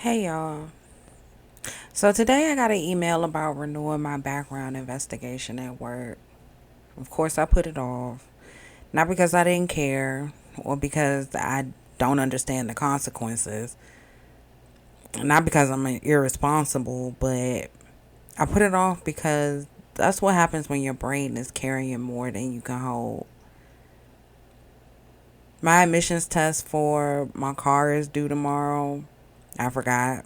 Hey y'all. So today I got an email about renewing my background investigation at work. Of course, I put it off. Not because I didn't care or because I don't understand the consequences. Not because I'm irresponsible, but I put it off because that's what happens when your brain is carrying more than you can hold. My admissions test for my car is due tomorrow. I forgot.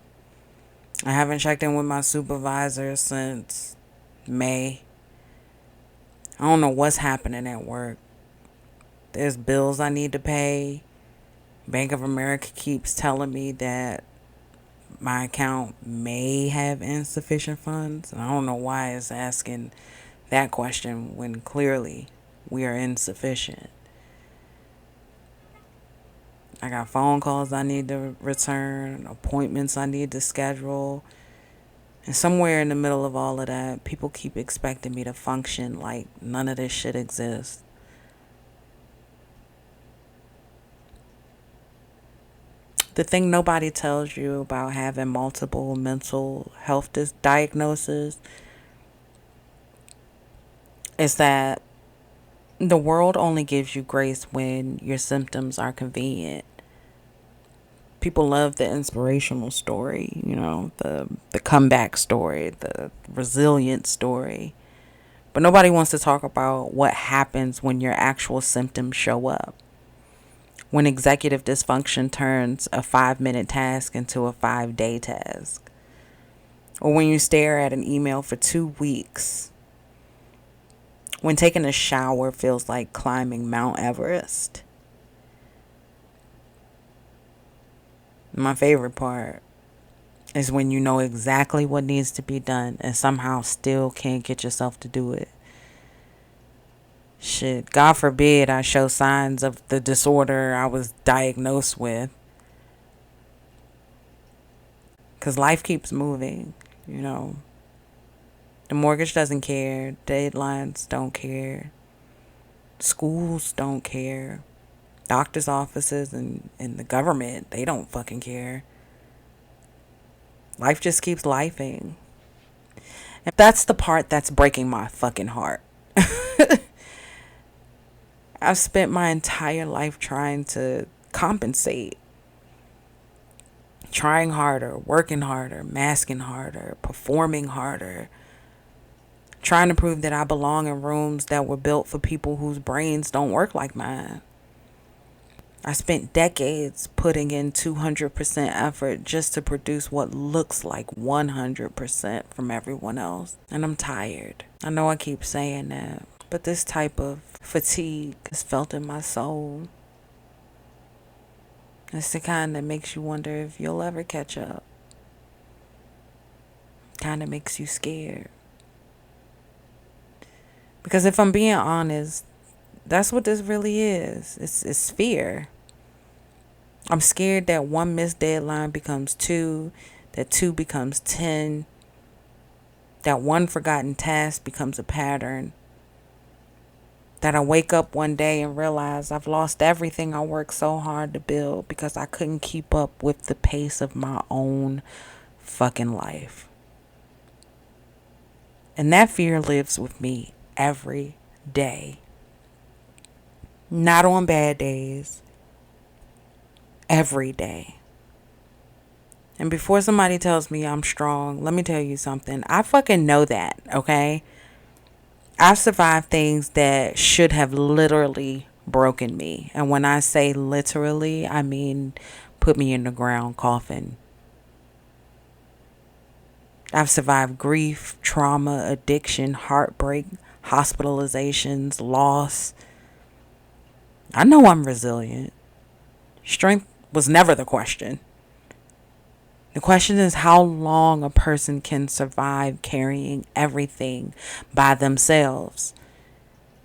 I haven't checked in with my supervisor since May. I don't know what's happening at work. There's bills I need to pay. Bank of America keeps telling me that my account may have insufficient funds. I don't know why it's asking that question when clearly we are insufficient. I got phone calls I need to return, appointments I need to schedule. And somewhere in the middle of all of that, people keep expecting me to function like none of this shit exists. The thing nobody tells you about having multiple mental health diagnoses is that the world only gives you grace when your symptoms are convenient. People love the inspirational story, the comeback story, the resilient story. But nobody wants to talk about what happens when your actual symptoms show up. When executive dysfunction turns a 5-minute task into a 5-day task. Or when you stare at an email for 2 weeks. When taking a shower feels like climbing Mount Everest. My favorite part is when you know exactly what needs to be done and somehow still can't get yourself to do it. Shit, God forbid I show signs of the disorder I was diagnosed with. Because life keeps moving. The mortgage doesn't care. Deadlines don't care. Schools don't care. Doctors' offices and the government, they don't fucking care. Life just keeps lifing. And that's the part that's breaking my fucking heart. I've spent my entire life trying to compensate. Trying harder, working harder, masking harder, performing harder. Trying to prove that I belong in rooms that were built for people whose brains don't work like mine. I spent decades putting in 200% effort just to produce what looks like 100% from everyone else. And I'm tired. I know I keep saying that, but this type of fatigue is felt in my soul. It's the kind that makes you wonder if you'll ever catch up. Kind of makes you scared. Because if I'm being honest, that's what this really is. It's fear. I'm scared that one missed deadline becomes two, that two becomes 10, that one forgotten task becomes a pattern, that I wake up one day and realize I've lost everything I worked so hard to build because I couldn't keep up with the pace of my own fucking life. And that fear lives with me every day. Not on bad days. Every day. And before somebody tells me I'm strong, let me tell you something. I fucking know that, okay? I've survived things that should have literally broken me. And when I say literally, I mean put me in the ground coffin. I've survived grief, trauma, addiction, heartbreak, hospitalizations, loss. I know I'm resilient. Strength was never the question. The question is how long a person can survive carrying everything by themselves.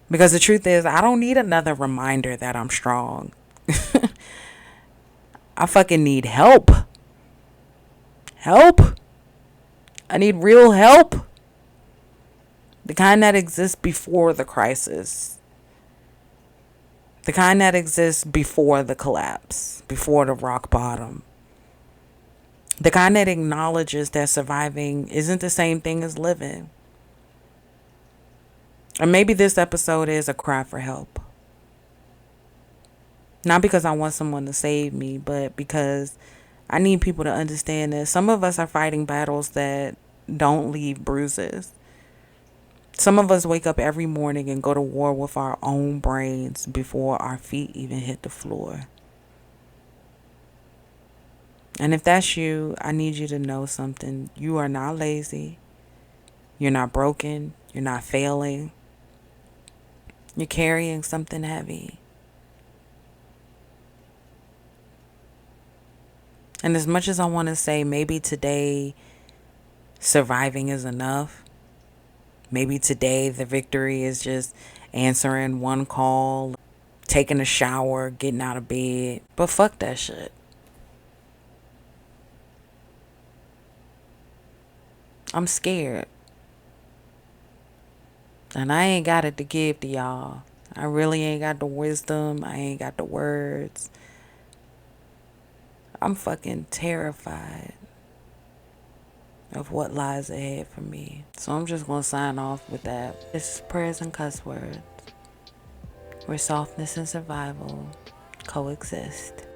Because the truth is, I don't need another reminder that I'm strong. I fucking need help. Help. I need real help. The kind that exists before the crisis. The kind that exists before the collapse, before the rock bottom. The kind that acknowledges that surviving isn't the same thing as living. Or maybe this episode is a cry for help. Not because I want someone to save me, but because I need people to understand that some of us are fighting battles that don't leave bruises. Some of us wake up every morning and go to war with our own brains before our feet even hit the floor. And if that's you, I need you to know something. You are not lazy. You're not broken. You're not failing. You're carrying something heavy. And as much as I want to say, maybe today surviving is enough. Maybe today the victory is just answering one call, taking a shower, getting out of bed. But fuck that shit. I'm scared. And I ain't got it to give to y'all. I really ain't got the wisdom. I ain't got the words. I'm fucking terrified of what lies ahead for me. So I'm just gonna sign off with that. This is Prayers and Cuss Words, where softness and survival coexist.